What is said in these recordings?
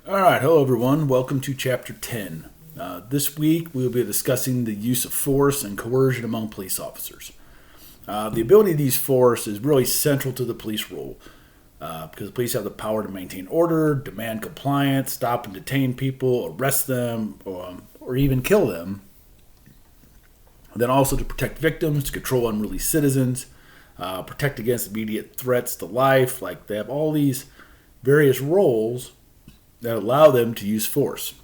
All right, hello everyone. Welcome to Chapter 10. This week we will be discussing the use of force and coercion among police officers. The ability to use force is really central to the police role because the police have the power to maintain order, demand compliance, stop and detain people, arrest them, or even kill them. And then also to protect victims, to control unruly citizens, protect against immediate threats to life. Like they have all these various roles that allow them to use force.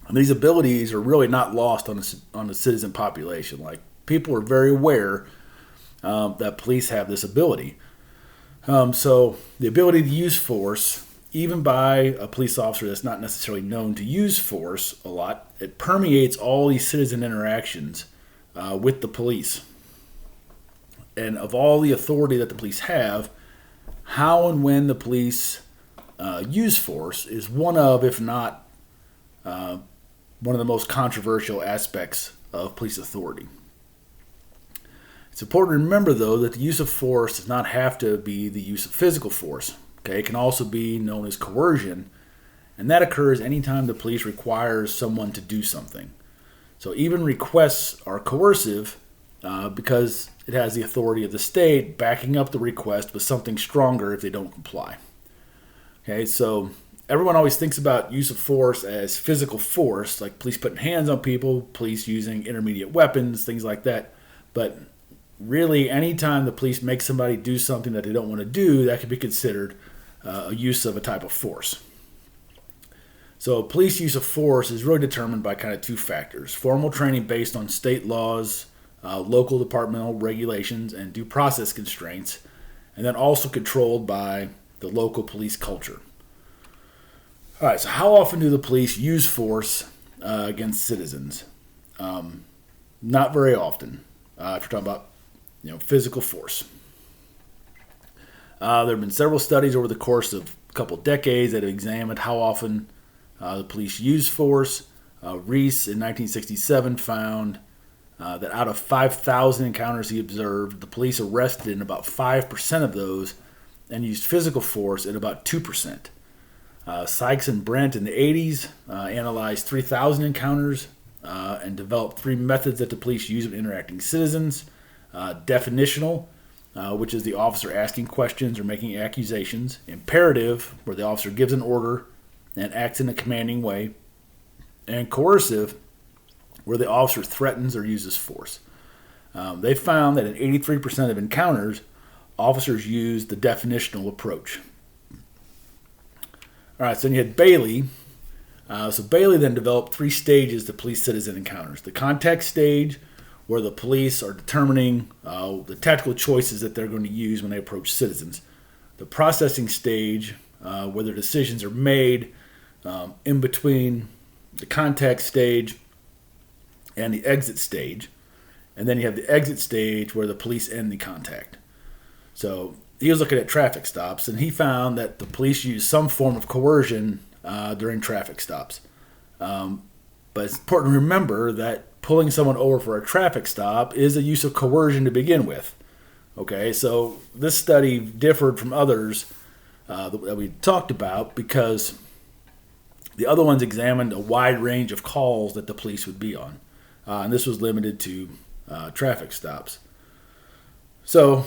And these abilities are really not lost on the citizen population. Like people are very aware that police have this ability. So the ability to use force, even by a police officer that's not necessarily known to use force a lot, it permeates all these citizen interactions with the police. And of all the authority that the police have, how and when the police use force is one of, if not one of the most controversial aspects of police authority. It's important to remember, though, that the use of force does not have to be the use of physical force. Okay, it can also be known as coercion, and that occurs anytime the police requires someone to do something. So even requests are coercive because it has the authority of the state backing up the request with something stronger if they don't comply. Okay, so everyone always thinks about use of force as physical force, like police putting hands on people, police using intermediate weapons, things like that. But really, anytime the police make somebody do something that they don't want to do, that can be considered a use of a type of force. So police use of force is really determined by kind of two factors: formal training based on state laws, local departmental regulations, and due process constraints, and then also controlled by the local police culture. All right, so how often do the police use force against citizens? Not very often. If you're talking about, physical force. There have been several studies over the course of a couple decades that have examined how often the police use force. Reese in 1967 found that out of 5,000 encounters he observed, the police arrested in about 5% of those and used physical force at about 2%. Sykes and Brent in the 80s analyzed 3,000 encounters and developed three methods that the police use when interacting citizens. Definitional, which is the officer asking questions or making accusations. Imperative, where the officer gives an order and acts in a commanding way. And coercive, where the officer threatens or uses force. They found that in 83% of encounters, officers used the definitional approach. All right, so then you had Bailey. So Bailey then developed three stages to police citizen encounters. The context stage, where the police are determining the tactical choices that they're going to use when they approach citizens. The processing stage, where their decisions are made in between the context stage and the exit stage. And then you have the exit stage where the police end the contact. So he was looking at traffic stops, and he found that the police use some form of coercion during traffic stops. But it's important to remember that pulling someone over for a traffic stop is a use of coercion to begin with. Okay, so this study differed from others that we talked about because the other ones examined a wide range of calls that the police would be on. And this was limited to traffic stops. So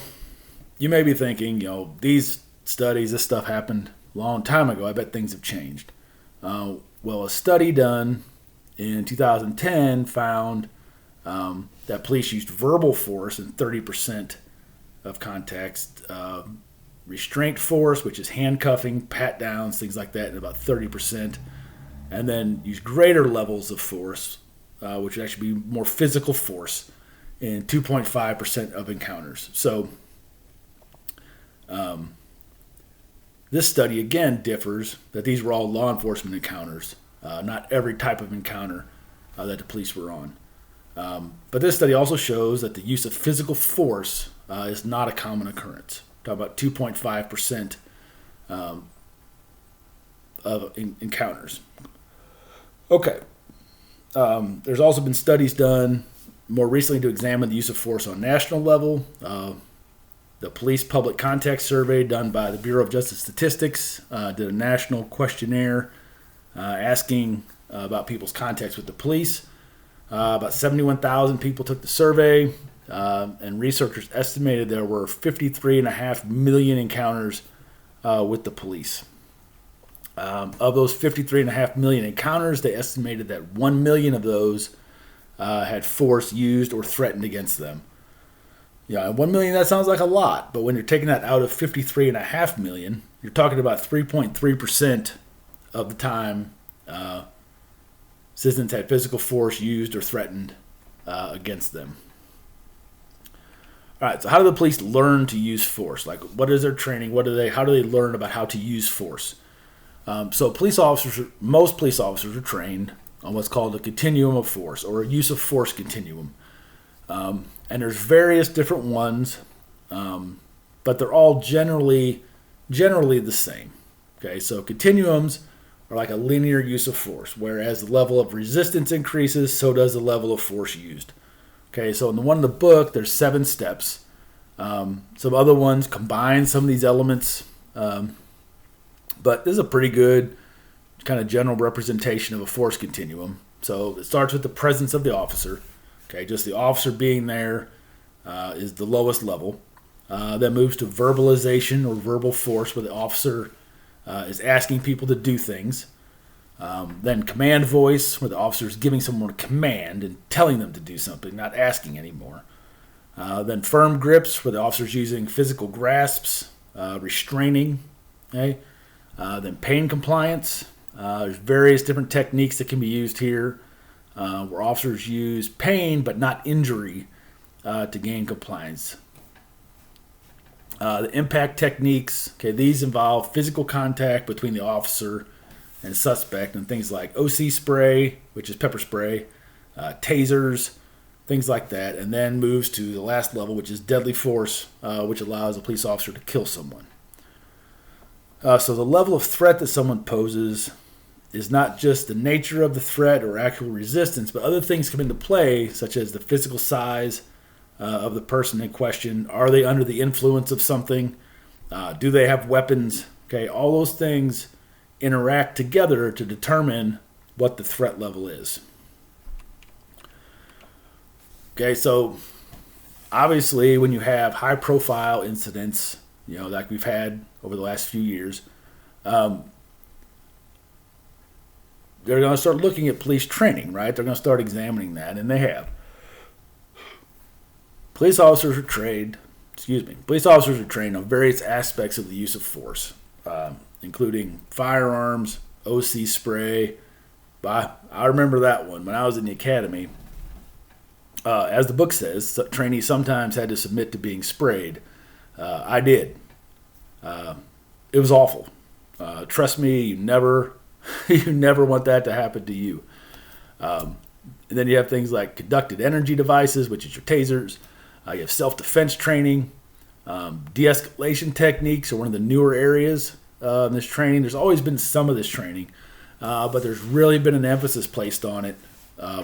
you may be thinking, these studies, this stuff happened a long time ago. I bet things have changed. Well, a study done in 2010 found that police used verbal force in 30% of contexts, restraint force, which is handcuffing, pat downs, things like that, in about 30%, and then used greater levels of force, which would actually be more physical force, in 2.5% of encounters. So this study again differs that these were all law enforcement encounters, not every type of encounter that the police were on. But this study also shows that the use of physical force is not a common occurrence. We're talking about 2.5% of encounters. Okay. There's also been studies done more recently to examine the use of force on national level. The Police Public Context Survey done by the Bureau of Justice Statistics did a national questionnaire asking about people's contacts with the police. About 71,000 people took the survey, and researchers estimated there were 53.5 million encounters with the police. Of those 53.5 million encounters, they estimated that 1 million of those had force used or threatened against them. Yeah, 1 million, that sounds like a lot, but when you're taking that out of 53.5 million, you're talking about 3.3% of the time citizens had physical force used or threatened against them. All right, so how do the police learn to use force? Like, what is their training? How do they learn about how to use force? So most police officers are trained on what's called a continuum of force, or a use of force continuum. And there's various different ones, but they're all generally the same. Okay, so continuums are like a linear use of force, whereas the level of resistance increases, so does the level of force used. Okay, so in the one in the book, there's 7 steps. Some other ones combine some of these elements, but this is a pretty good kind of general representation of a force continuum. So it starts with the presence of the officer. Okay, just the officer being there is the lowest level. Then moves to verbalization or verbal force, where the officer is asking people to do things. Then command voice, where the officer is giving someone a command and telling them to do something, not asking anymore. Then firm grips, where the officer is using physical grasps, restraining. Okay. Then pain compliance. There's various different techniques that can be used here, where officers use pain but not injury to gain compliance. The impact techniques, okay, these involve physical contact between the officer and suspect, and things like OC spray, which is pepper spray, tasers, things like that, and then moves to the last level, which is deadly force, which allows a police officer to kill someone. So the level of threat that someone poses is not just the nature of the threat or actual resistance, but other things come into play, such as the physical size of the person in question. Are they under the influence of something? Do they have weapons? Okay, all those things interact together to determine what the threat level is. Okay, so obviously when you have high-profile incidents, like we've had over the last few years, they're going to start looking at police training, right? They're going to start examining that, and they have. Police officers are trained on various aspects of the use of force, including firearms, OC spray. I remember that one when I was in the academy. As the book says, trainees sometimes had to submit to being sprayed. I did. It was awful. Trust me, you never want that to happen to you. And then you have things like conducted energy devices, which is your tasers. You have self-defense training. De-escalation techniques are one of the newer areas in this training. There's always been some of this training, but there's really been an emphasis placed on it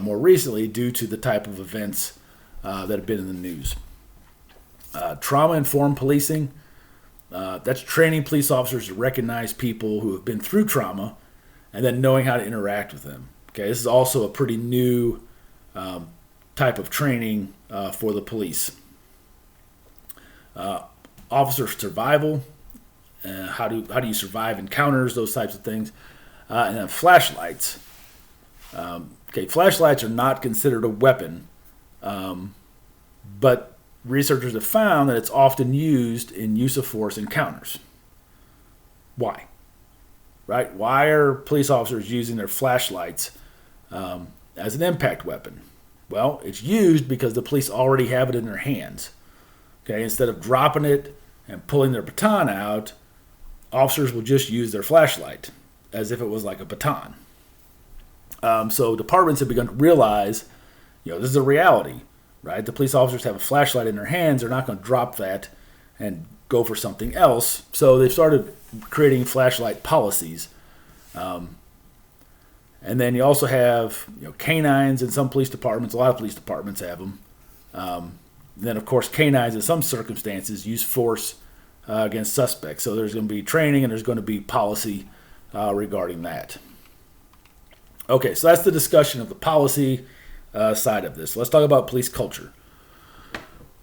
more recently due to the type of events that have been in the news. Trauma-informed policing. That's training police officers to recognize people who have been through trauma and then knowing how to interact with them. Okay, this is also a pretty new type of training for the police. Officer survival, how do you survive encounters, those types of things. And then flashlights. Flashlights are not considered a weapon, but researchers have found that it's often used in use of force encounters. Why? Right? Why are police officers using their flashlights as an impact weapon? Well, it's used because the police already have it in their hands. Okay, instead of dropping it and pulling their baton out, officers will just use their flashlight as if it was like a baton. So departments have begun to realize, this is a reality, right? The police officers have a flashlight in their hands. They're not going to drop that and go for something else. So they've started creating flashlight policies. And then you also have canines in some police departments. A lot of police departments have them. Then, of course, canines in some circumstances use force against suspects. So there's going to be training and there's going to be policy regarding that. Okay, so that's the discussion of the policy side of this. Let's talk about police culture.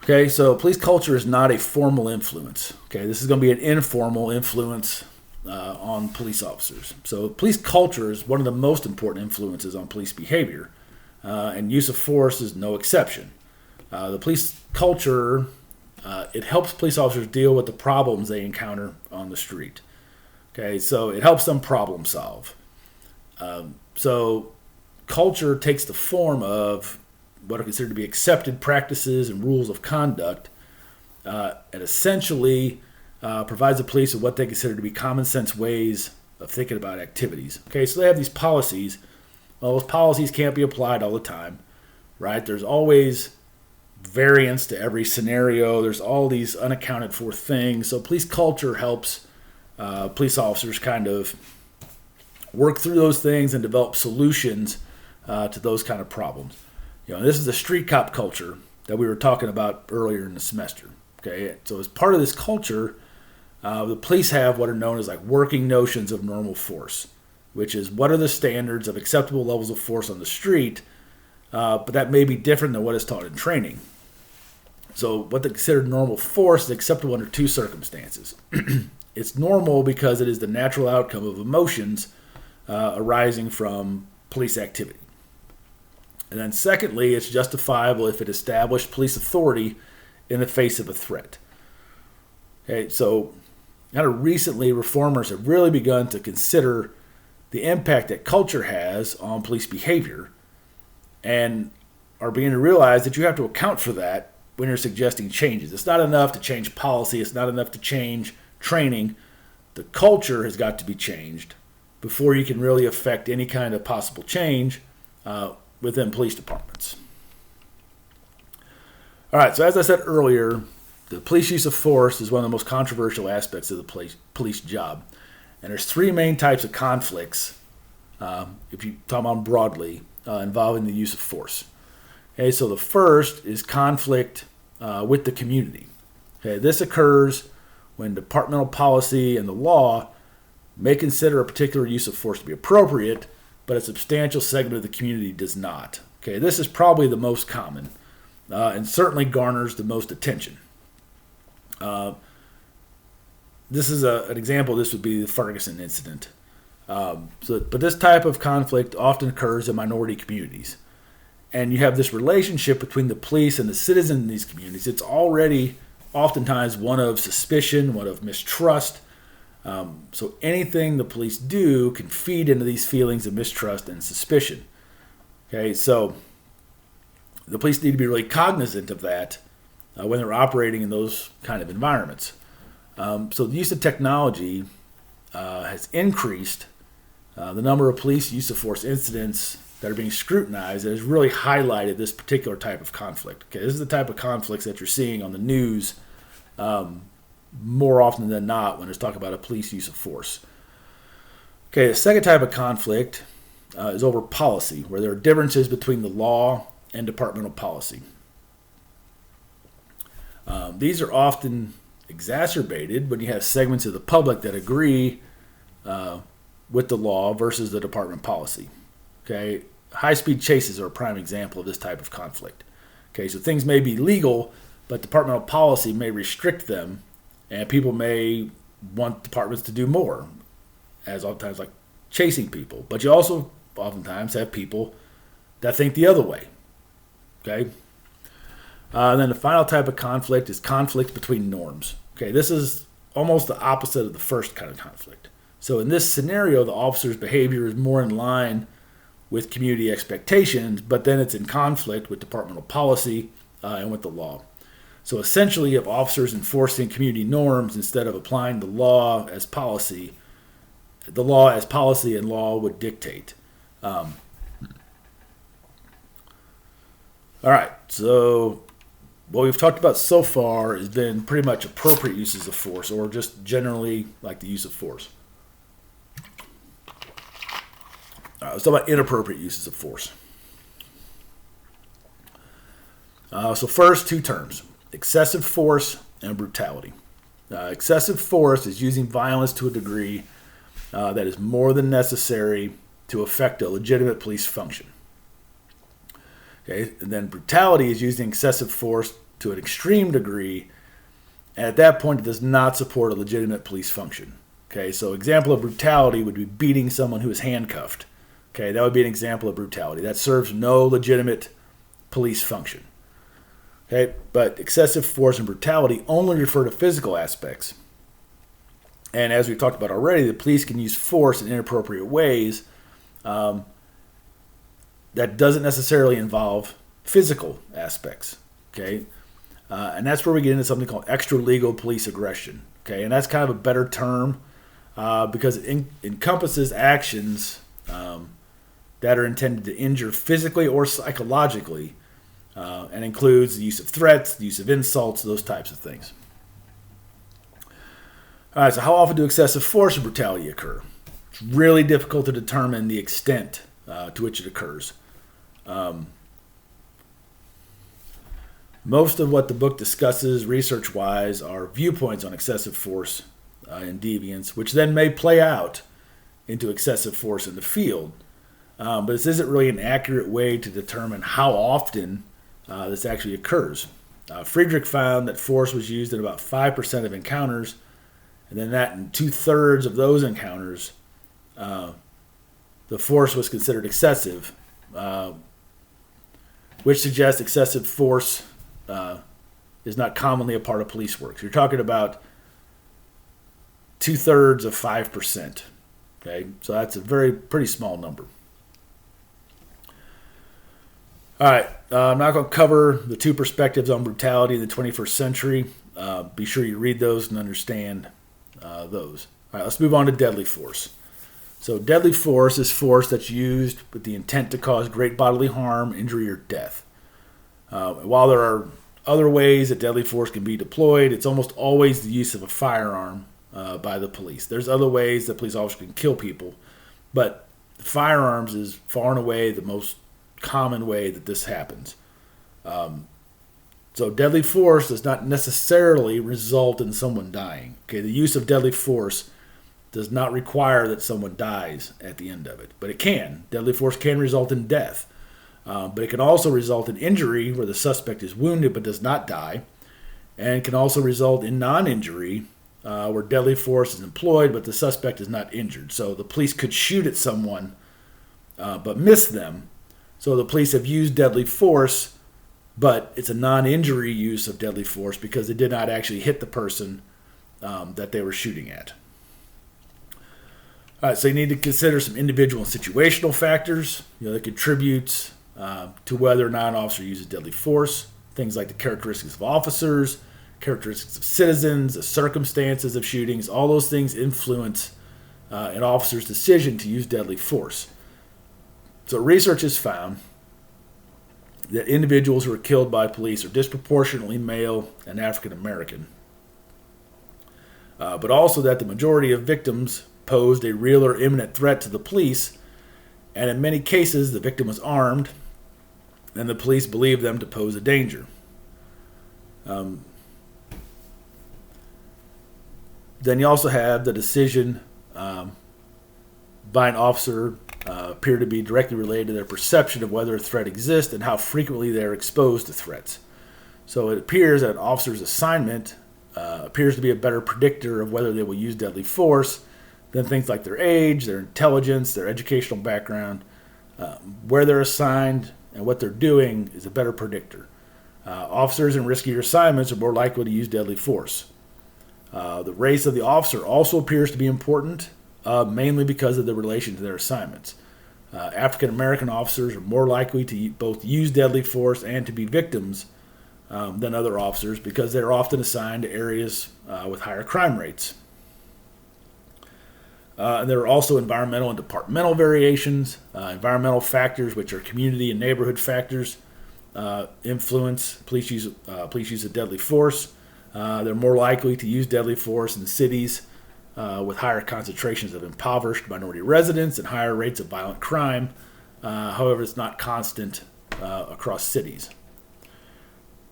Okay, so police culture is not a formal influence. Okay, this is going to be an informal influence on police officers. So police culture is one of the most important influences on police behavior, and use of force is no exception. The police culture, it helps police officers deal with the problems they encounter on the street. Okay, so it helps them problem solve. So culture takes the form of what are considered to be accepted practices and rules of conduct, and essentially provides the police with what they consider to be common sense ways of thinking about activities. Okay, so they have these policies. Well, those policies can't be applied all the time, right? There's always variance to every scenario. There's all these unaccounted for things. So police culture helps police officers kind of work through those things and develop solutions to those kind of problems. This is the street cop culture that we were talking about earlier in the semester. Okay, so as part of this culture, the police have what are known as like working notions of normal force, which is what are the standards of acceptable levels of force on the street, but that may be different than what is taught in training. So what they consider normal force is acceptable under two circumstances. It's normal because it is the natural outcome of emotions arising from police activity. And then secondly, it's justifiable if it established police authority in the face of a threat. Okay, so kind of recently, reformers have really begun to consider the impact that culture has on police behavior and are beginning to realize that you have to account for that when you're suggesting changes. It's not enough to change policy. It's not enough to change training. The culture has got to be changed before you can really affect any kind of possible change within police departments. All right, so as I said earlier, the police use of force is one of the most controversial aspects of the police job. And there's three main types of conflicts, if you talk about them broadly, involving the use of force. Okay, so the first is conflict with the community. Okay, this occurs when departmental policy and the law may consider a particular use of force to be appropriate, but a substantial segment of the community does not. Okay, this is probably the most common and certainly garners the most attention. This is an example. This would be the Ferguson incident. But this type of conflict often occurs in minority communities. And you have this relationship between the police and the citizens in these communities. It's already oftentimes one of suspicion, one of mistrust. So anything the police do can feed into these feelings of mistrust and suspicion. Okay, so the police need to be really cognizant of that when they're operating in those kind of environments. So the use of technology has increased the number of police use of force incidents that are being scrutinized. That has really highlighted this particular type of conflict. Okay, this is the type of conflicts that you're seeing on the news more often than not when it's talking about a police use of force. Okay, the second type of conflict is over policy, where there are differences between the law and departmental policy. These are often exacerbated when you have segments of the public that agree with the law versus the department policy. Okay, high-speed chases are a prime example of this type of conflict. Okay, so things may be legal, but departmental policy may restrict them, and people may want departments to do more, as oftentimes like chasing people. But you also oftentimes have people that think the other way. Okay. And then the final type of conflict is conflict between norms. Okay, this is almost the opposite of the first kind of conflict. So in this scenario, the officer's behavior is more in line with community expectations, but then it's in conflict with departmental policy and with the law. So essentially, you have officers enforcing community norms instead of applying the law as policy. The law as policy and law would dictate. All right, so what we've talked about so far has been pretty much appropriate uses of force, or just generally like the use of force. Let's talk about inappropriate uses of force. So first, two terms: excessive force and brutality. Excessive force is using violence to a degree that is more than necessary to affect a legitimate police function. Okay, and then brutality is using excessive force to an extreme degree, and at that point it does not support a legitimate police function. Okay, so example of brutality would be beating someone who is handcuffed. Okay, that would be an example of brutality. That serves no legitimate police function. Okay, but excessive force and brutality only refer to physical aspects. And as we've talked about already, the police can use force in inappropriate ways that doesn't necessarily involve physical aspects. Okay, and that's where we get into something called extra-legal police aggression. Okay, and that's kind of a better term because it encompasses actions that are intended to injure physically or psychologically, and includes the use of threats, the use of insults, those types of things. All right, so how often do excessive force and brutality occur? It's really difficult to determine the extent to which it occurs. Most of what the book discusses research-wise are viewpoints on excessive force and deviance, which then may play out into excessive force in the field. But this isn't really an accurate way to determine how often this actually occurs. Friedrich found that force was used in about 5% of encounters, and then that in 2/3 of those encounters, the force was considered excessive, which suggests excessive force is not commonly a part of police work. So you're talking about 2/3 of 5%. Okay, so that's a pretty small number. All right, I'm not going to cover the two perspectives on brutality in the 21st century. Be sure you read those and understand those. All right, let's move on to deadly force. So deadly force is force that's used with the intent to cause great bodily harm, injury, or death. While there are other ways that deadly force can be deployed, it's almost always the use of a firearm by the police. There's other ways that police officers can kill people, but firearms is far and away the most common way that this happens. So deadly force does not necessarily result in someone dying. Okay, the use of deadly force does not require that someone dies at the end of it, but it can. Deadly force can result in death, but it can also result in injury where the suspect is wounded but does not die, and it can also result in non-injury where deadly force is employed but the suspect is not injured. So the police could shoot at someone but miss them. So the police have used deadly force, but it's a non-injury use of deadly force because it did not actually hit the person that they were shooting at. All right, so you need to consider some individual and situational factors that contribute to whether or not an officer uses deadly force. Things like the characteristics of officers, characteristics of citizens, the circumstances of shootings, all those things influence an officer's decision to use deadly force. So research has found that individuals who are killed by police are disproportionately male and African American, but also that the majority of victims posed a real or imminent threat to the police, and in many cases the victim was armed and the police believed them to pose a danger. Then you also have the decision by an officer appear to be directly related to their perception of whether a threat exists and how frequently they are exposed to threats. So it appears that an officer's assignment appears to be a better predictor of whether they will use deadly force than things like their age, their intelligence, their educational background. Where they're assigned and what they're doing is a better predictor. Officers in riskier assignments are more likely to use deadly force. The race of the officer also appears to be important, mainly because of the relation to their assignments. African American officers are more likely to both use deadly force and to be victims than other officers because they're often assigned to areas with higher crime rates. And there are also environmental and departmental variations. Environmental factors, which are community and neighborhood factors, influence police use of deadly force. They're more likely to use deadly force in cities with higher concentrations of impoverished minority residents and higher rates of violent crime. However, it's not constant across cities.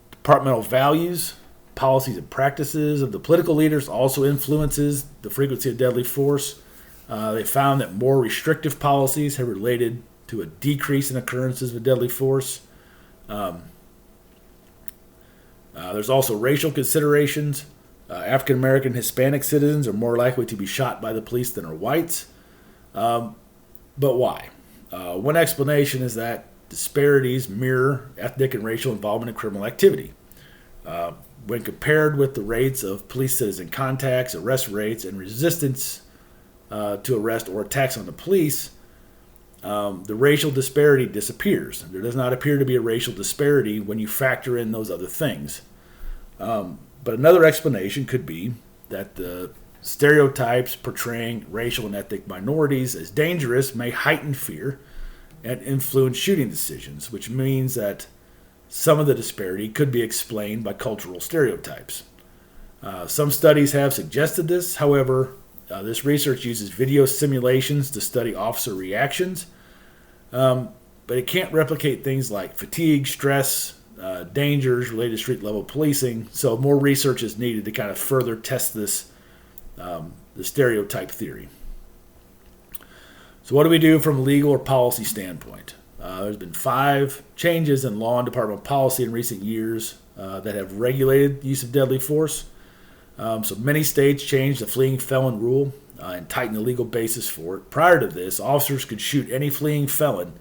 Departmental values, policies, and practices of the political leaders also influences the frequency of deadly force. They found that more restrictive policies have related to a decrease in occurrences of deadly force. There's also racial considerations. African American Hispanic citizens are more likely to be shot by the police than are whites. But why? One explanation is that disparities mirror ethnic and racial involvement in criminal activity. When compared with the rates of police-citizen contacts, arrest rates, and resistance to arrest or attacks on the police, the racial disparity disappears. There does not appear to be a racial disparity when you factor in those other things. But another explanation could be that the stereotypes portraying racial and ethnic minorities as dangerous may heighten fear and influence shooting decisions, which means that some of the disparity could be explained by cultural stereotypes. Some studies have suggested this. However, this research uses video simulations to study officer reactions, but it can't replicate things like fatigue, stress, dangers related to street-level policing, so more research is needed to kind of further test this, the stereotype theory. So what do we do from a legal or policy standpoint? There's been 5 changes in law and department policy in recent years that have regulated the use of deadly force. So many states changed the fleeing felon rule and tightened the legal basis for it. Prior to this, officers could shoot any fleeing felon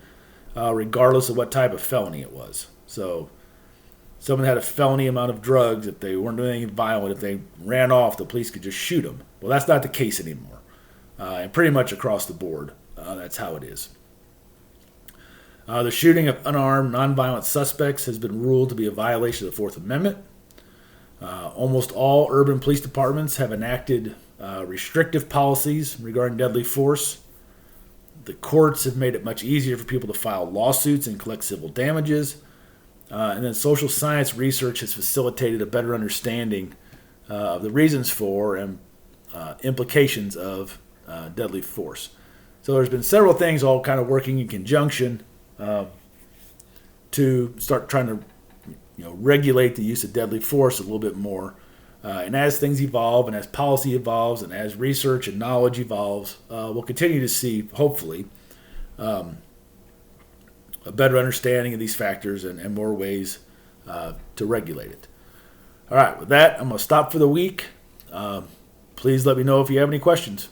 regardless of what type of felony it was. So someone had a felony amount of drugs, if they weren't doing anything violent, if they ran off, the police could just shoot them. Well, that's not the case anymore. And pretty much across the board, that's how it is. The shooting of unarmed, nonviolent suspects has been ruled to be a violation of the Fourth Amendment. Almost all urban police departments have enacted restrictive policies regarding deadly force. The courts have made it much easier for people to file lawsuits and collect civil damages. And then social science research has facilitated a better understanding of the reasons for and implications of deadly force. So there's been several things all kind of working in conjunction to start trying to regulate the use of deadly force a little bit more. And as things evolve and as policy evolves and as research and knowledge evolves, we'll continue to see, hopefully, a better understanding of these factors and more ways to regulate it. All right, with that, I'm going to stop for the week. Please let me know if you have any questions.